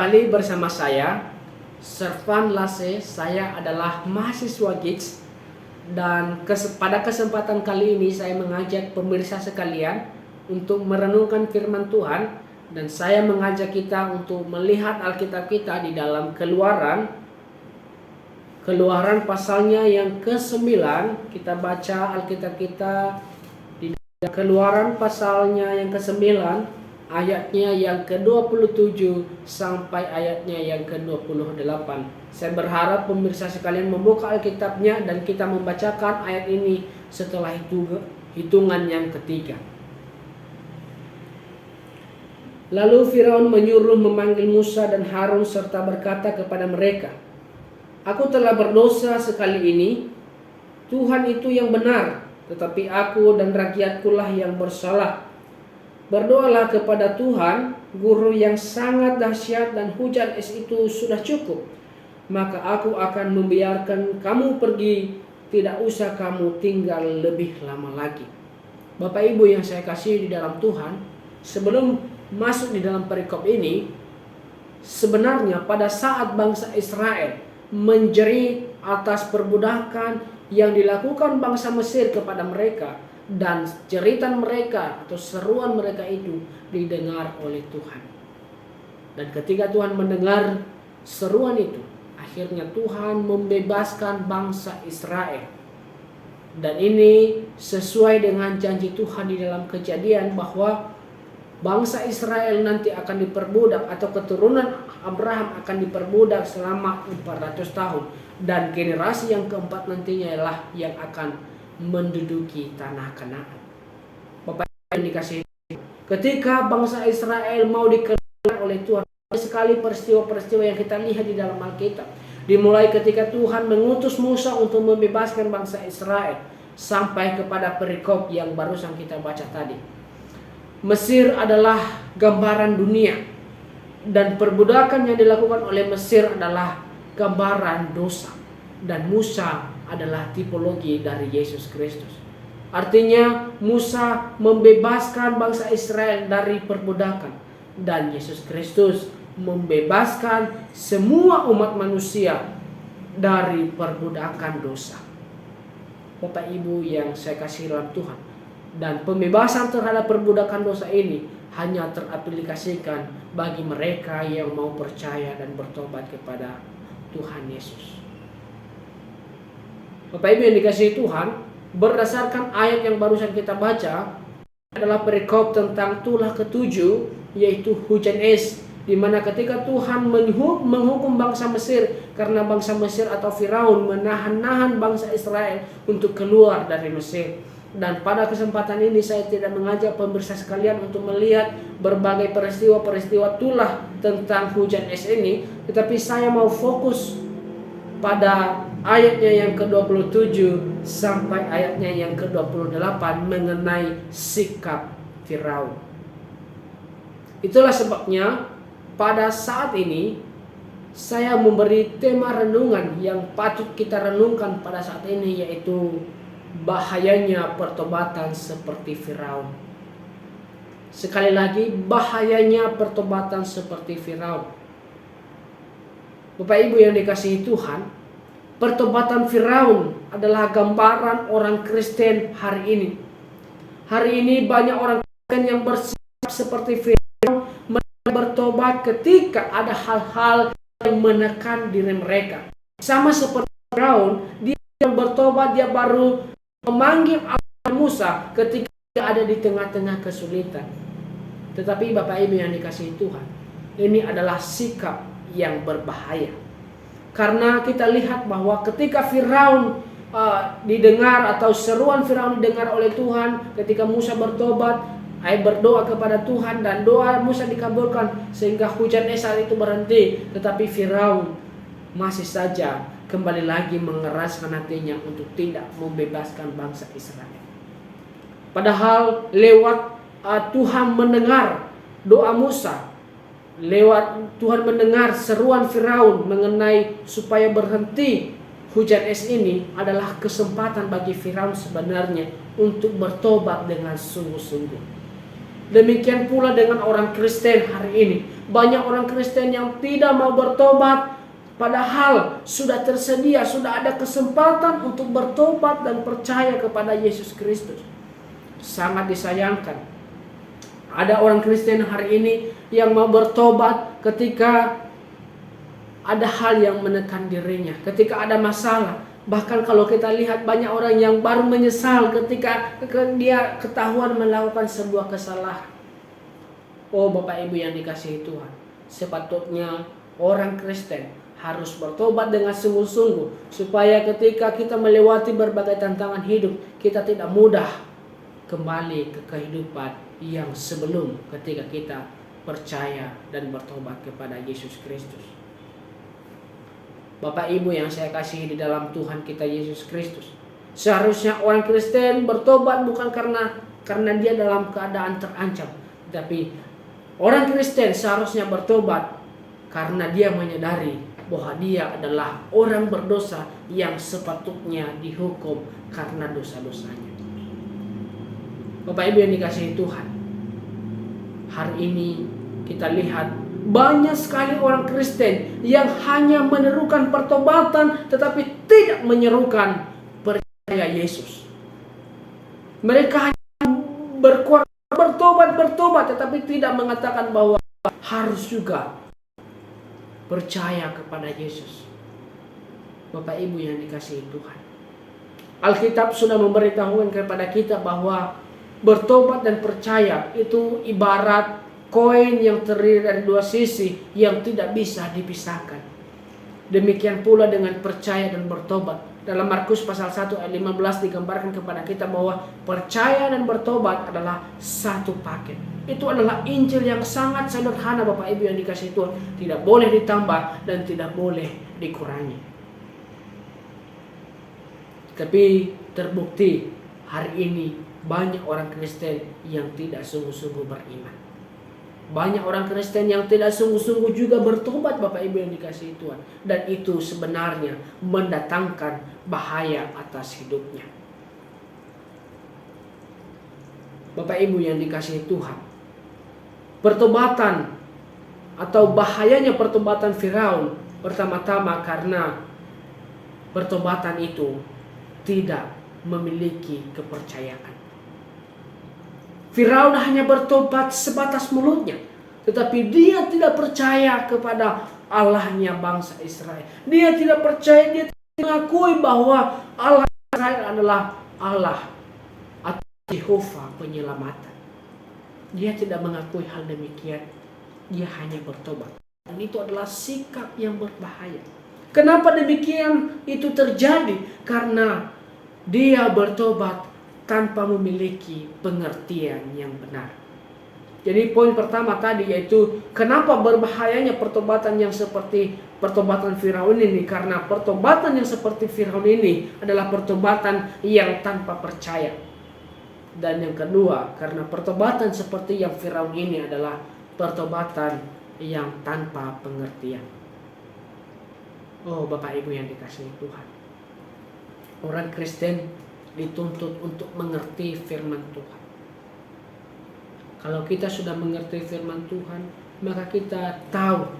kembali bersama saya, Servan Lase. Saya adalah mahasiswa GITS dan pada kesempatan kali ini saya mengajak pemirsa sekalian untuk merenungkan firman Tuhan, dan saya mengajak kita untuk melihat Alkitab kita di dalam Keluaran pasalnya yang ke-9. Kita baca Alkitab kita di dalam Keluaran pasalnya yang ke-9, ayatnya yang ke-27 sampai ayatnya yang ke-28. Saya berharap pemirsa sekalian membuka Alkitabnya dan kita membacakan ayat ini setelah itu hitungan yang ketiga. Lalu Firaun menyuruh memanggil Musa dan Harun serta berkata kepada mereka, "Aku telah berdosa sekali ini. Tuhan itu yang benar, tetapi aku dan rakyatkulah yang bersalah. Berdoalah kepada Tuhan, guru yang sangat dahsyat, dan hujan es itu sudah cukup. Maka aku akan membiarkan kamu pergi, tidak usah kamu tinggal lebih lama lagi." Bapak Ibu yang saya kasihi di dalam Tuhan, sebelum masuk di dalam perikop ini, sebenarnya pada saat bangsa Israel menjerit atas perbudakan yang dilakukan bangsa Mesir kepada mereka, dan jeritan mereka atau seruan mereka itu didengar oleh Tuhan. Dan ketika Tuhan mendengar seruan itu, akhirnya Tuhan membebaskan bangsa Israel. Dan ini sesuai dengan janji Tuhan di dalam Kejadian bahwa bangsa Israel nanti akan diperbudak, atau keturunan Abraham akan diperbudak selama 400 tahun. Dan generasi yang keempat nantinya lah yang akan menduduki tanah Kanaan. Bapak yang dikasihi, ketika bangsa Israel mau dikeluarkan oleh Tuhan, sekali peristiwa-peristiwa yang kita lihat di dalam Alkitab. Dimulai ketika Tuhan mengutus Musa untuk membebaskan bangsa Israel, sampai kepada perikop yang barusan kita baca tadi. Mesir adalah gambaran dunia, dan perbudakan yang dilakukan oleh Mesir adalah gambaran dosa, dan Musa adalah tipologi dari Yesus Kristus. Artinya Musa membebaskan bangsa Israel dari perbudakan, dan Yesus Kristus membebaskan semua umat manusia dari perbudakan dosa. Bapak Ibu yang saya kasih dalam Tuhan, dan pembebasan terhadap perbudakan dosa ini hanya teraplikasikan bagi mereka yang mau percaya dan bertobat kepada Tuhan Yesus. Bapak Ibu yang dikasihi Tuhan, berdasarkan ayat yang barusan kita baca adalah perikop tentang tulah ketujuh, yaitu hujan es, di mana ketika Tuhan menghukum bangsa Mesir karena bangsa Mesir atau Firaun menahan bangsa Israel untuk keluar dari Mesir. Dan pada kesempatan ini saya tidak mengajak pemirsa sekalian untuk melihat berbagai peristiwa-peristiwa tulah tentang hujan es ini, tetapi saya mau fokus pada ayatnya yang ke-27 sampai ayatnya yang ke-28 mengenai sikap Firaun. Itulah sebabnya pada saat ini saya memberi tema renungan yang patut kita renungkan pada saat ini, yaitu bahayanya pertobatan seperti Firaun. Sekali lagi, bahayanya pertobatan seperti Firaun. Bapak Ibu yang dikasihi Tuhan, pertobatan Firaun adalah gambaran orang Kristen hari ini. Hari ini banyak orang Kristen yang bersikap seperti Firaun, mereka bertobat ketika ada hal-hal yang menekan diri mereka. Sama seperti Firaun, dia yang bertobat, dia baru memanggil Musa ketika ada di tengah-tengah kesulitan. Tetapi Bapak Ibu yang dikasihi Tuhan, ini adalah sikap yang berbahaya. Karena kita lihat bahwa ketika Firaun didengar, atau seruan Firaun didengar oleh Tuhan ketika Musa bertobat, berdoa kepada Tuhan, dan doa Musa dikabulkan sehingga hujan es saat itu berhenti. Tetapi Firaun masih saja kembali lagi mengeraskan hatinya untuk tidak membebaskan bangsa Israel. Padahal lewat Tuhan mendengar doa Musa, lewat Tuhan mendengar seruan Firaun mengenai supaya berhenti hujan es ini, adalah kesempatan bagi Firaun sebenarnya untuk bertobat dengan sungguh-sungguh. Demikian pula dengan orang Kristen hari ini. Banyak orang Kristen yang tidak mau bertobat, padahal sudah tersedia, sudah ada kesempatan untuk bertobat dan percaya kepada Yesus Kristus. Sangat disayangkan. Ada orang Kristen hari ini yang mau bertobat ketika ada hal yang menekan dirinya, ketika ada masalah. Bahkan kalau kita lihat banyak orang yang baru menyesal ketika dia ketahuan melakukan sebuah kesalahan. Oh Bapak Ibu yang dikasihi Tuhan, sepatutnya orang Kristen harus bertobat dengan sungguh-sungguh, supaya ketika kita melewati berbagai tantangan hidup, kita tidak mudah kembali ke kehidupan yang sebelum ketika kita percaya dan bertobat kepada Yesus Kristus. Bapak Ibu yang saya kasihi di dalam Tuhan kita Yesus Kristus, seharusnya orang Kristen bertobat bukan karena dia dalam keadaan terancam, tapi orang Kristen seharusnya bertobat karena dia menyadari bahwa dia adalah orang berdosa yang sepatutnya dihukum karena dosa-dosanya. Bapak Ibu yang dikasihi Tuhan, hari ini kita lihat banyak sekali orang Kristen yang hanya menyerukan pertobatan tetapi tidak menyerukan percaya Yesus. Mereka hanya bertobat tetapi tidak mengatakan bahwa harus juga percaya kepada Yesus. Bapak Ibu yang dikasihi Tuhan, Alkitab sudah memberitahukan kepada kita bahwa bertobat dan percaya itu ibarat koin yang terdiri dari dua sisi yang tidak bisa dipisahkan. Demikian pula dengan percaya dan bertobat. Dalam Markus pasal 1 ayat 15 digambarkan kepada kita bahwa percaya dan bertobat adalah satu paket. Itu adalah Injil yang sangat sederhana Bapak Ibu yang dikasihi Tuhan. Tidak boleh ditambah dan tidak boleh dikurangi. Tapi terbukti hari ini banyak orang Kristen yang tidak sungguh-sungguh beriman. Banyak orang Kristen yang tidak sungguh-sungguh juga bertobat Bapak Ibu yang dikasihi Tuhan. Dan itu sebenarnya mendatangkan bahaya atas hidupnya. Bapak Ibu yang dikasihi Tuhan, pertobatan atau bahayanya pertobatan Firaun pertama-tama karena pertobatan itu tidak memiliki kepercayaan. Firaun hanya bertobat sebatas mulutnya, tetapi dia tidak percaya kepada Allahnya bangsa Israel. Dia tidak percaya, dia tidak mengakui bahwa Allah Israel adalah Allah atau Yehova penyelamatan. Dia tidak mengakui hal demikian. Dia hanya bertobat. Dan itu adalah sikap yang berbahaya. Kenapa demikian itu terjadi? Karena dia bertobat tanpa memiliki pengertian yang benar. Jadi poin pertama tadi yaitu kenapa berbahayanya pertobatan yang seperti pertobatan Firaun ini. Karena pertobatan yang seperti Firaun ini adalah pertobatan yang tanpa percaya. Dan yang kedua, karena pertobatan seperti yang Firaun ini adalah pertobatan yang tanpa pengertian. Oh Bapak Ibu yang dikasihi Tuhan, orang Kristen dituntut untuk mengerti firman Tuhan. Kalau kita sudah mengerti firman Tuhan, maka kita tahu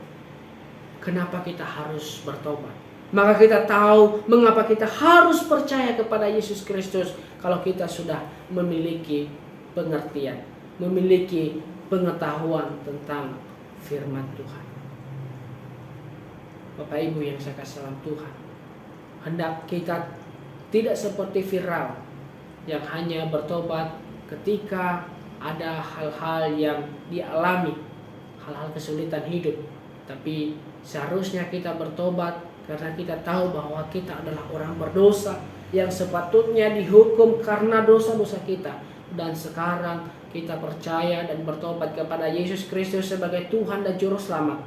kenapa kita harus bertobat. Maka kita tahu mengapa kita harus percaya kepada Yesus Kristus kalau kita sudah memiliki pengertian, memiliki pengetahuan tentang firman Tuhan. Bapak Ibu yang saya kasih dalam Tuhan, hendak kita tidak seperti Firaun yang hanya bertobat ketika ada hal-hal yang dialami, hal-hal kesulitan hidup. Tapi seharusnya kita bertobat karena kita tahu bahwa kita adalah orang berdosa yang sepatutnya dihukum karena dosa-dosa kita. Dan sekarang kita percaya dan bertobat kepada Yesus Kristus sebagai Tuhan dan Juru Selamat.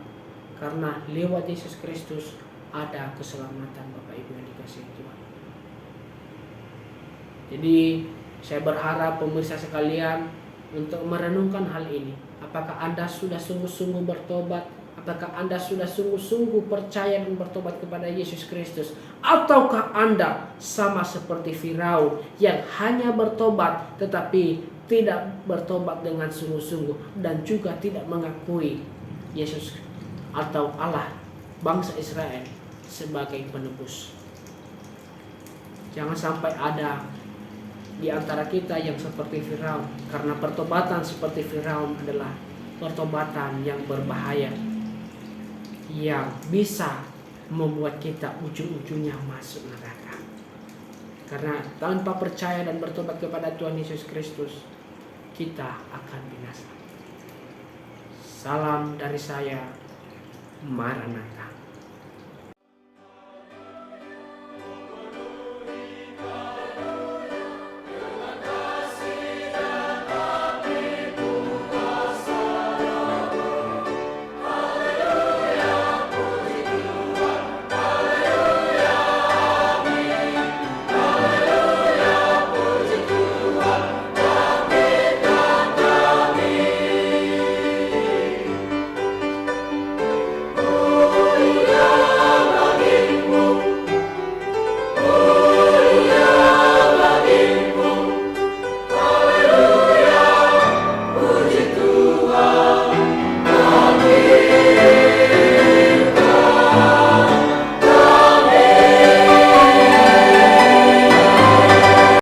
Karena lewat Yesus Kristus ada keselamatan Bapak Ibu yang dikasihi Tuhan. Jadi saya berharap pemirsa sekalian untuk merenungkan hal ini. Apakah Anda sudah sungguh-sungguh bertobat? Apakah Anda sudah sungguh-sungguh percaya dan bertobat kepada Yesus Kristus? Ataukah Anda sama seperti Firaun yang hanya bertobat tetapi tidak bertobat dengan sungguh-sungguh dan juga tidak mengakui Yesus atau Allah bangsa Israel sebagai penebus. Jangan sampai ada di antara kita yang seperti Firaun, karena pertobatan seperti Firaun adalah pertobatan yang berbahaya, yang bisa membuat kita ujung-ujungnya masuk neraka. Karena tanpa percaya dan bertobat kepada Tuhan Yesus Kristus, kita akan binasa. Salam dari saya, Maranatha.